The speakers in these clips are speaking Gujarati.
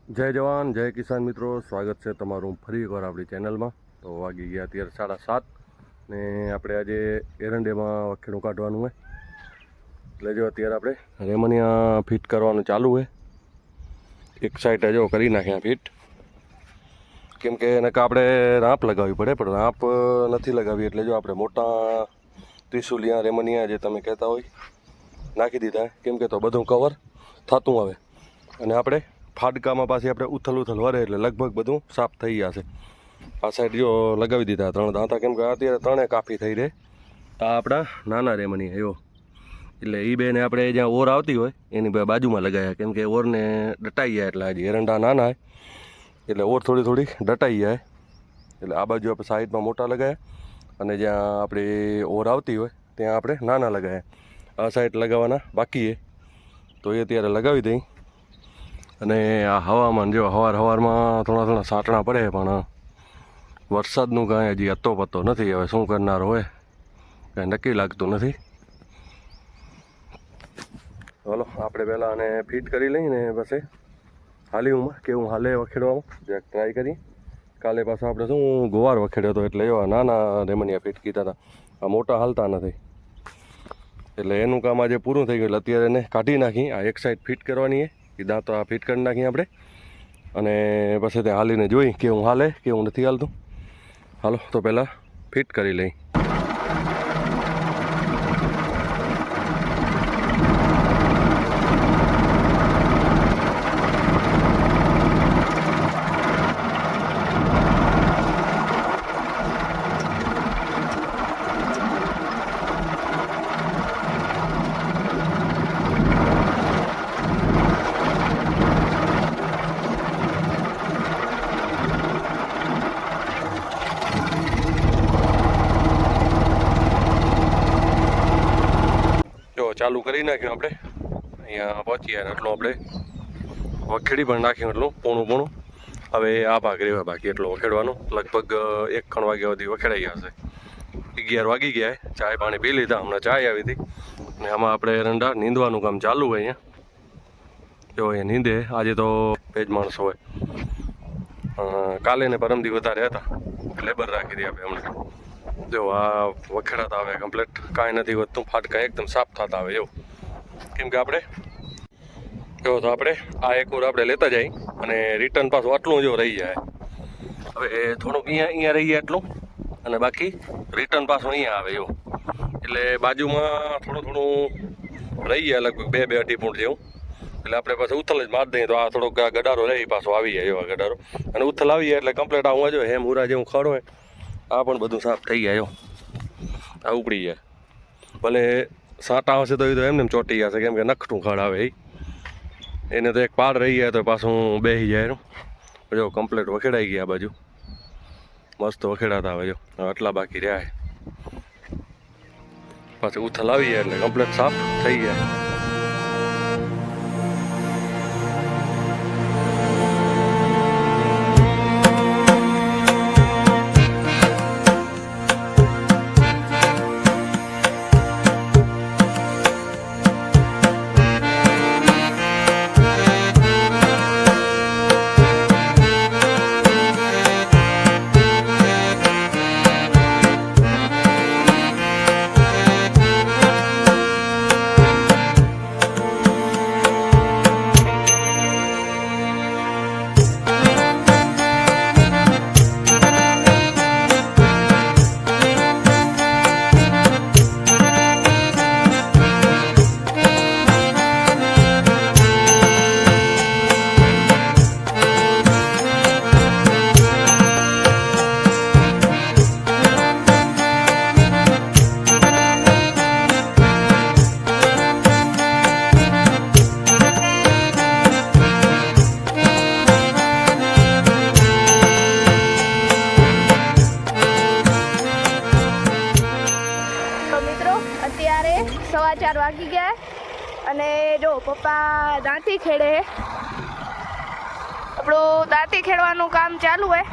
જય જવાન જય કિસાન મિત્રો, સ્વાગત છે તમારું ફરી એકવાર આપણી ચેનલમાં. તો વાગી ગયા અત્યારે 7:30 ને આપણે આજે એરંડેમાં વખેડું કાઢવાનું હોય. એટલે જો અત્યારે આપણે રેમનિયા ફિટ કરવાનું ચાલુ હોય. એક સાઈડ જો કરી નાખ્યા ફિટ, કેમ કે એને આપણે રાંપ લગાવવી પડે, પણ રાંપ નથી લગાવી એટલે જો આપણે મોટા ત્રિશુલિયા રેમનિયા જે તમે કહેતા હોય નાખી દીધા, કેમ કે તો બધું કવર થતું આવે અને આપણે ફાડકામાં પાછી આપણે ઉથલ વરે એટલે લગભગ બધું સાફ થઈ જશે. આ સાઈડ જો લગાવી દીધા 3 દાંતા, કેમ કે અત્યારે 3 કાફી થઈ રહે. આ આપણા નાના રેમનિયા એવો, એટલે એ બેને આપણે જ્યાં ઓર આવતી હોય એની બાજુમાં લગાવ્યા, કેમ કે ઓરને ડટાઈ જાય એટલે હજી એરંડા નાના એટલે ઓર થોડી ડટાઈ જાય એટલે આ બાજુ આપણે સાઈડમાં મોટા લગાવ્યા અને જ્યાં આપણે ઓર આવતી હોય ત્યાં આપણે નાના લગાવ્યા. આ સાઈડ લગાવવાના બાકી છે તો એ અત્યારે લગાવી દઈ. અને આ હવામાન જો સવારમાં થોડા સાટણા પડે, પણ વરસાદનું કાંઈ હજી અતો પત્તો નથી. હવે શું કરનાર હોય કાંઈ નક્કી લાગતું નથી. ચાલો આપણે પહેલાં આને ફિટ કરી લઈને પછી હાલીમાં કેવું હાલે વખેડવામાં જરાક ટ્રાય કરી. કાલે પાછો આપણે શું ગોવાર વખેડ્યો હતો એટલે એવા નાના રેમનિયા ફિટ કીધા હતા, આ મોટા હાલતા નથી. એટલે એનું કામ આજે પૂરું થઈ ગયું એટલે અત્યારે એને કાઢી નાખી. આ એક સાઈડ ફિટ કરવાની છે, એ દાંતો આ ફિટ કરી નાખીએ આપણે અને પછી ત્યાં હાલીને જોઈ કેવું હાલે કેવું નથી હાલતું. હાલો તો પહેલાં ફિટ કરી લઈ. ચાલુ કરી નાખ્યું આપણે, અહીંયા પહોંચીએ એટલું આપણે વખેડી પણ નાખ્યું એટલું પોણું. હવે આ ભાગ રહેવા બાકી એટલો વખેડવાનો. લગભગ 1 વાગ્યા સુધી વખેડાઈ જશે. 11 વાગી ગયા, ચાય પાણી પી લીધા, હમણાં ચાય આવી હતી અને આમાં આપણે એરંડા નીંદવાનું કામ ચાલુ હોય. અહીંયા જો અહીંયા નીંદે. આજે તો 2 જ માણસો હોય, કાલે ને પરમદી વધારે હતા, લેબર રાખી દઈએ આપણે હમણાં. જો આ વખેડાતા આવે કમ્પ્લીટ, કાંઈ નથી વધતું, ફાટકા એકદમ સાફ થતા આવે એવું. કેમ કે આપણે જો તો આપણે આ એક ઓર આપણે લેતા જઈએ અને રિટર્ન પાછું આટલું જો રહી જાય. હવે થોડુંક અહીંયા રહી જાય એટલું અને બાકી રિટર્ન પાછું અહીંયા આવે એવું. એટલે બાજુમાં થોડું રહી જાય, લગભગ 2-2.5 ફૂટ જેવું. એટલે આપણે પાછું ઉથલ જ મારી દઈએ તો આ થોડોક ગડારો રહે પાછો આવી જાય એવા ગડારો, અને ઉથલ આવી જાય એટલે કમ્પ્લીટ આવું જો હેમ હુરા જેવું ખડ હોય આ પણ બધું સાફ થઈ જાય. આ ઉપડી જાય, ભલે સાટા આવશે તો એ તો એમને ચોંટી જશે, કેમ કે નખટું ખડ આવે એને તો એક પાડ રહી જાય તો પાછું બેસી જાય એનું. જો કમ્પ્લીટ વખેડાઈ ગયા, આ બાજુ મસ્ત વખેડાતા આવે. જો આટલા બાકી રહ્યા, પાછું ઉથલ આવી જાય એટલે કમ્પ્લીટ સાફ થઈ જાય. અત્યારે 4:15 વાગી ગયા અને જો પપ્પા દાંતી ખેડે. આપણું દાંતી ખેડવાનું કામ ચાલુ હોય,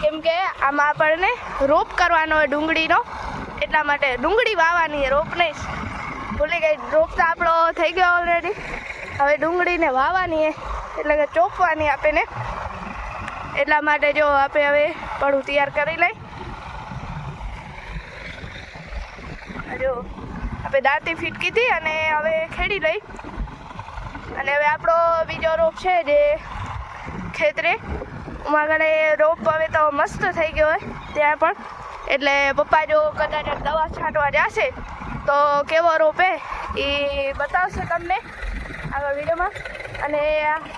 કેમ કે આમાં આપણને રોપ કરવાનો હોય ડુંગળીનો, એટલા માટે ડુંગળી વાવવાની રોપ નહીં. ભૂલી ગઈ, રોપ તો આપણો થઈ ગયો ઓલરેડી. હવે ડુંગળીને વાવવાની એટલે કે ચોપવાની આપણને. એટલા માટે જો આપણે હવે પડું તૈયાર કરી લઈ. જો આપણે દાંતી ફીટ કીધી અને હવે ખેડી લઈ. અને હવે આપણો બીજો રોપ છે જે ખેતરે આગળ રોપ હવે તો મસ્ત થઈ ગયો હોય ત્યાં પણ. એટલે પપ્પા જો કદાચ દવા છાંટવા જશે તો કેવો રોપે એ બતાવશે તમને આવા વિડીયોમાં. અને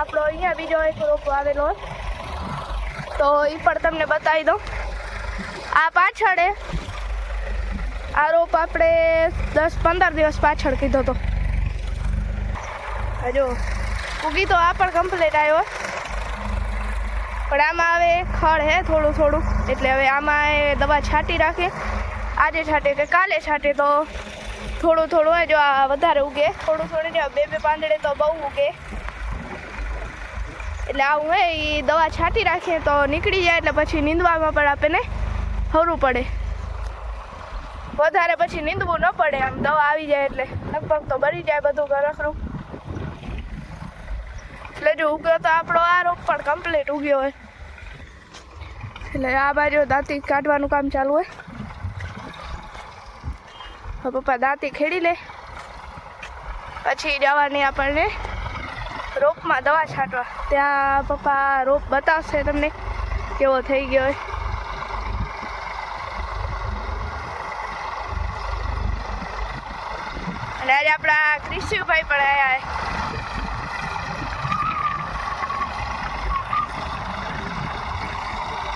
આપણો અહીંયા બીજો એક રોપ આવેલો હોય તો એ પણ તમને બતાવી દઉં. આ પાછળ આ રોપ આપણે 10-15 દિવસ પાછળ કીધો હતો. જો ઉગી તો આ પણ કમ્પ્લીટ આવ્યો, પણ આમાં હવે ખડ હે થોડું થોડું. એટલે હવે આમાં એ દવા છાંટી રાખીએ, આજે છાંટે કે કાલે છાંટે તો થોડું થોડું હોય. જો આ વધારે ઉગે, થોડું થોડું જો 2-2 પાંદડે તો બહુ ઉગે. એટલે આવું હોય એ દવા છાંટી રાખીએ તો નીકળી જાય. એટલે પછી નીંદવામાં પણ આપણને ખરું પડે, વધારે પછી નીંદવું ન પડે. આમ દવા આવી જાય એટલે લગભગ તો બળી જાય બધું ગરખનું. એટલે જો ઉગ્યો તો આપણો આ રોપ પણ કમ્પ્લીટ ઉગ્યો હોય. એટલે આ બાજુ દાંતી કાઢવાનું કામ ચાલુ હોય. હવે પપ્પા દાંતી ખેડી લે પછી જવાની આપણને રોપમાં દવા છાંટવા. ત્યાં પપ્પા રોપ બતાવશે તમને કેવો થઈ ગયો હોય. અને આજે આપણા ક્રિશુભાઈ પણ આવ્યા.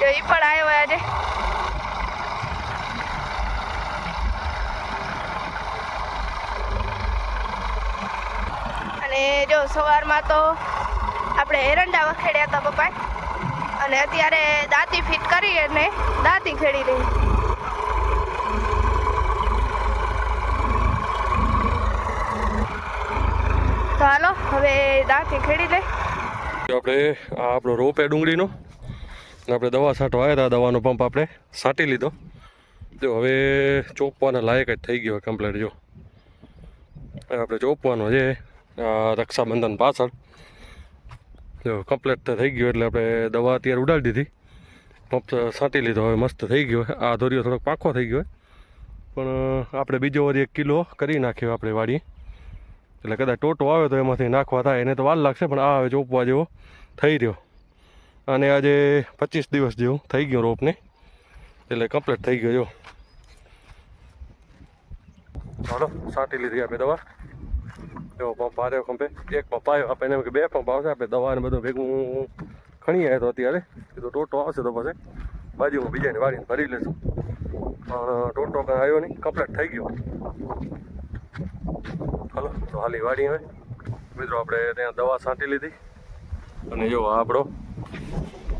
જો એ પણ આવ્યો આજે. અને જો સવારમાં તો આપણે એરંડા વખેડ્યા હતા પપ્પાએ, અને અત્યારે દાંતી ફીટ કરી અને દાંતી ખેડી રહી. તો હાલો હવે દાંતી ખેડી લે. આપણે આ આપણો રોપ એ ડુંગળીનો આપણે દવા છાંટવા આવ્યા હતા. દવાનો પંપ આપણે છાંટી લીધો. જો હવે ચોપવાના લાયક જ થઈ ગયો કમ્પ્લીટ. જો આપણે ચોપવાનો છે રક્ષાબંધન પાછળ. જો કમ્પ્લીટ થઈ ગયો એટલે આપણે દવા અત્યારે ઉડાડી દીધી, પંપ છાંટી લીધો. હવે મસ્ત થઈ ગયો. આ દોરીઓ થોડોક પાકો થઈ ગયો, પણ આપણે બીજો વળી 1 કિલો કરી નાખ્યો આપણે વાડીએ. એટલે કદાચ ટોટો આવે તો એમાંથી નાખવા થાય. એને તો વાર લાગશે, પણ આ હવે ચોપવા જેવો થઈ રહ્યો. અને આજે 25 દિવસ જેવું થઈ ગયું રોપને, એટલે કમ્પ્લીટ થઈ ગયો. જો ચાલો છાંટી લીધી આપણે દવા. જો પંપ આવ્યો ખંભે, 1 પંપ આવ્યો. આપણે એમ કે 2 પંપ આવશે. આપણે દવાને બધું ભેગું ખણી આવ્યો તો અત્યારે કીધું ટોટો આવશે તો પછી બાજુમાં બીજાની વાળીને ભરી લેશું. પણ ટોટો કાંઈ આવ્યો નહીં, કમ્પ્લીટ થઈ ગયો. હાલો તો હાલી વાડી હવે મિત્રો આપણે ત્યાં દવા છાંટી લીધી. અને જો આ આપણો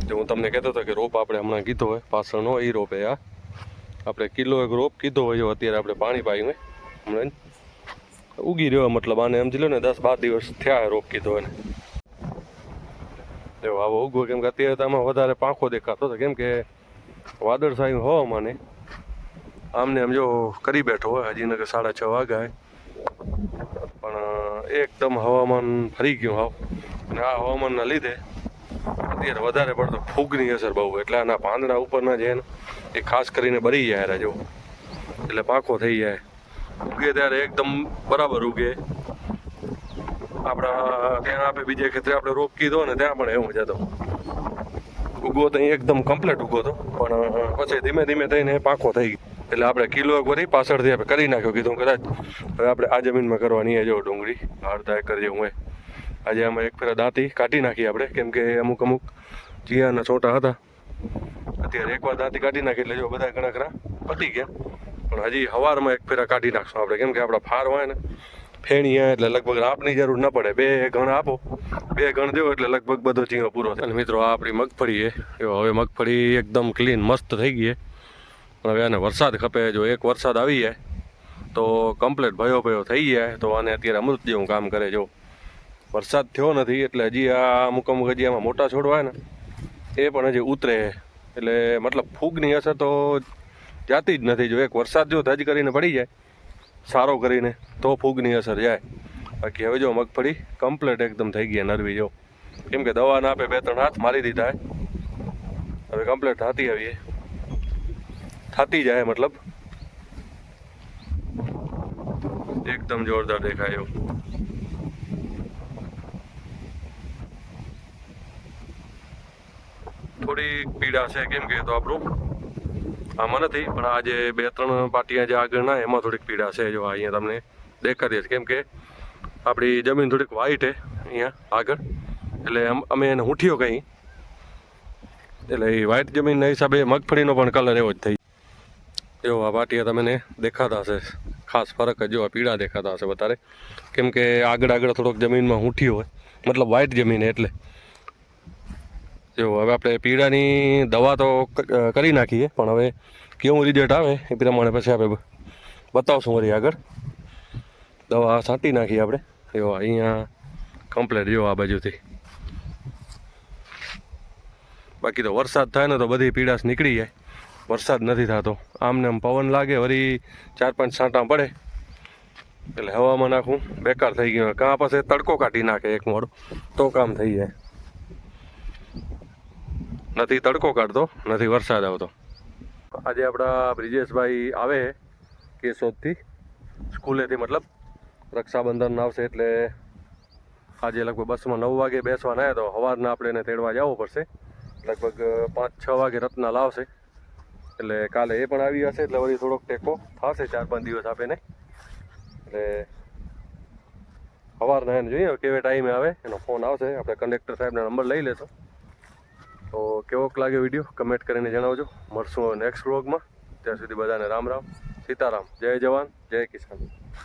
જે હું તમને કહેતો હતો કે રોપ આપણે હમણાં કીધો હોય પાછળનો, એ રોપે આ આપણે કિલો 1 રોપ કીધો હોય. જો અત્યારે આપણે પાણી પાઈને હમણાં ઉગી રહ્યો. મતલબ આને સમજી લો ને 10-12 દિવસ થયા રોપ કીધો એને. જો આવો ઉગવો, કેમ કે અત્યારે તો આમાં વધારે પાંખો દેખાતો હતો, કેમ કે વાદળછાયું હવામાને આમને આમ જો કરી બેઠો હોય. હજી નકર 6:30 વાગ્યા, પણ એકદમ હવામાન ફરી ગયું હાવ. અને આ હવામાનના લીધે અત્યારે વધારે પડતો ફૂગની અસર બહુ. એટલે આના પાંદડા ઉપરના જે એ ખાસ કરીને બળી જાય જો, એટલે પાંખો થઈ જાય. ઉગે ત્યારે એકદમ બરાબર ઉગે. આપણા ત્યાં આપણે બીજે ખેતરે આપણે રોપ કીધો ને ત્યાં પણ એવું જ હતો. ઉગો તો એકદમ કમ્પ્લીટ ઉગો હતો, પણ પછી ધીમે ધીમે થઈને પાંખો થઈ ગયો. એટલે આપણે કિલો 1 વળી પાછળથી આપણે કરી નાખ્યો. કીધું કદાચ હવે આપણે આ જમીનમાં કરવાની જો ડુંગળી 1/2 એકર જેવું હોય. આજે આમાં 1 ફેરા દાંતી કાઢી નાખી આપણે, કેમ કે અમુક જીયાના છોટા હતા. અત્યારે એકવાર દાંતી કાઢી નાખી એટલે જો બધા ઘણા ખરા પતી ગયા. પણ હજી સવારમાં 1 ફેરા કાઢી નાખશું આપણે, કેમ કે આપણા ફાર હોય ને ફેણી હોય એટલે લગભગ આપની જરૂર ન પડે. 2 ગણ આપો, 2 ગણ દેવો એટલે લગભગ બધો ઝીંગો પૂરો થાય. અને મિત્રો આ આપણી મગફળી છે. હવે મગફળી એકદમ ક્લીન મસ્ત થઈ ગઈ. પણ હવે આને વરસાદ ખપે. જો 1 વરસાદ આવી જાય તો કમ્પ્લીટ ભયો થઈ જાય તો આને અત્યારે અમૃત જેવું કામ કરે. જો વરસાદ થયો નથી એટલે હજી આ અમુક હજી આમાં મોટા છોડવા હોય ને એ પણ હજી ઉતરે. એટલે મતલબ ફૂગની અસર તો જાતી જ નથી. જો 1 વરસાદ જો ધજ કરીને પડી જાય સારો કરીને તો ફૂગની અસર જાય. બાકી હવે જો મગફળી કમ્પ્લીટ એકદમ થઈ ગઈ નરવી. જો કેમ કે દવા ના આપે 2-3 હાથ મારી દીધા હવે કમ્પ્લીટ થતી આવીએ થતી જાય મતલબ એકદમ જોરદાર દેખાય એવું થોડી પીડા છે કેમ કે તો આપણું આમાં નથી પણ આ જે 2-3 પાટિયા જે આગળ ના એમાં થોડીક પીડા છે જો અહીંયા તમને દેખાતી છે કેમ કે આપણી જમીન થોડીક વાઈટ છે અહીંયા આગળ એટલે અમે એને ઉઠ્યો કંઈ એટલે એ વ્હાઈટ જમીનના હિસાબે મગફળીનો પણ કલર એવો જ થઈ એવો આ પાટિયા તમને દેખાતા હશે ખાસ ફરક જ જો આ પીળા દેખાતા હશે વધારે કેમ કે આગળ થોડોક જમીનમાં ઊંઠ્યો હોય મતલબ વ્હાઈટ જમીન એટલે જો હવે આપણે પીળાની દવા તો કરી નાખીએ પણ હવે કેવું રિઝલ્ટ આવે એ પ્રમાણે પછી આપણે બતાવશું વળી આગળ દવા છાંટી નાખીએ આપણે એવો અહીંયા કમ્પ્લીટ જો આ બાજુથી બાકી તો વરસાદ થાય ને તો બધી પીડાશ નીકળી જાય વરસાદ નથી થતો આમને આમ પવન લાગે વળી 4-5 છાંટા પડે એટલે હવામાં નાખવું બેકાર થઈ ગયું કાં પાસે તડકો કાઢી નાખે એક મોડું તો કામ થઈ જાય નથી તડકો કાઢતો નથી વરસાદ આવતો આજે આપણા બ્રિજેશભાઈ આવે કેશોદથી સ્કૂલેથી મતલબ રક્ષાબંધન આવશે એટલે આજે લગભગ બસમાં 9 વાગે બેસવાના આવ્યા તો સવારના આપણે એને તેડવા જવું પડશે લગભગ 5-6 વાગે રત્ના લાવશે એટલે કાલે એ પણ આવી હશે એટલે વળી થોડોક ટેકો થશે 4-5 દિવસ આપીને એટલે સવારના એને જોઈએ કેવા ટાઈમે આવે એનો ફોન આવશે આપણે કંડક્ટર સાહેબનો નંબર લઈ લેશો તો કેવોક લાગ્યો વિડીયો કમેન્ટ કરીને જણાવજો મળશું નેક્સ્ટ વ્લોગમાં ત્યાં સુધી બધાને રામ રામ સીતારામ જય જવાન જય કિસાન